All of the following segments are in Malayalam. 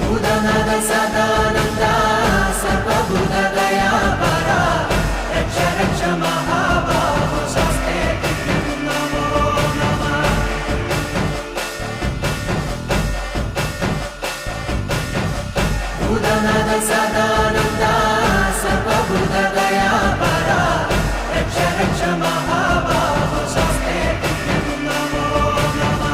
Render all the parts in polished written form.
ഭൂതനാഥ സദാനന്ദ സർവഭൂതദയാപര രക്ഷ രക്ഷ മഹാബാഹോ ശാസ്ത്രേ നമോ നമഃ. ഭൂതനാഥ സദാനന്ദ സർവഭൂതദയാപര രക്ഷ രക്ഷ മഹാബാഹോ ശാസ്ത്രേ നമോ നമഃ.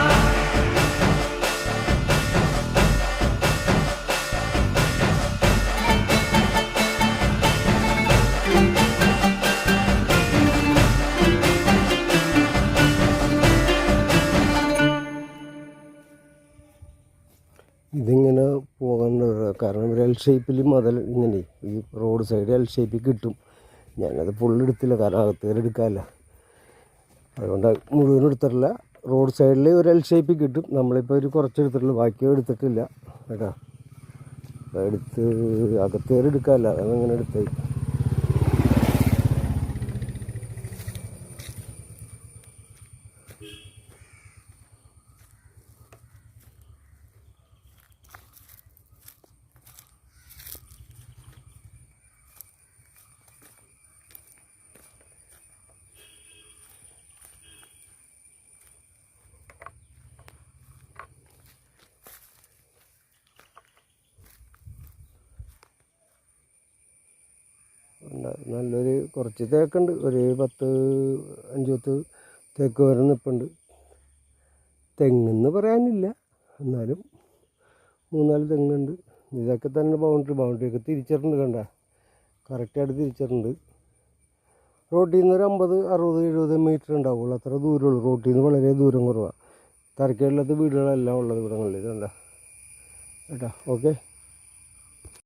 ഇതിങ്ങനെ പോകാൻ കാരണം ഒരു എൽ ഷേപ്പിൽ മുതൽ ഇങ്ങനെ ഈ റോഡ് സൈഡ് എൽ ഷേപ്പിൽ കിട്ടും. ഞാനത് ഫുള്ളെടുത്തില്ല, കാരണം അകത്ത് കയറി എടുക്കാമല്ല, അതുകൊണ്ട് മുഴുവൻ എടുത്തിട്ടില്ല. റോഡ് സൈഡിൽ ഒരു എൽ ഷേപ്പിൽ കിട്ടും. നമ്മളിപ്പോൾ ഒരു കുറച്ചെടുത്തിട്ടുള്ളൂ, ബാക്കിയോ എടുത്തിട്ടില്ല കേട്ടോ. എടുത്ത് അകത്ത് കയറി എടുക്കാമല്ല, അതങ്ങനെ എടുത്തേ. നല്ലൊരു കുറച്ച് തേക്കുണ്ട്, ഒരു 10-5 തേക്ക് വരെ നിൽപ്പുണ്ട്. തെങ്ങെന്ന് പറയാനില്ല, എന്നാലും 3-4 തെങ്ങുണ്ട്. ഇതൊക്കെ തന്നെ ബൗണ്ടറിയൊക്കെ തിരിച്ചിട്ടുണ്ട്, കണ്ട കറക്റ്റായിട്ട് തിരിച്ചിട്ടുണ്ട്. റോട്ടിൽ നിന്ന് ഒരു 50-60-70 മീറ്റർ ഉണ്ടാവുള്ളൂ, അത്ര ദൂരമുള്ളൂ. റോട്ടിൽ നിന്ന് വളരെ ദൂരം കുറവാണ്. തറക്കല്ലാത്ത വീടുകളെല്ലാം ഉള്ളത് ഇവിടങ്ങളിൽ, കണ്ട കേട്ടോ. ഓക്കെ.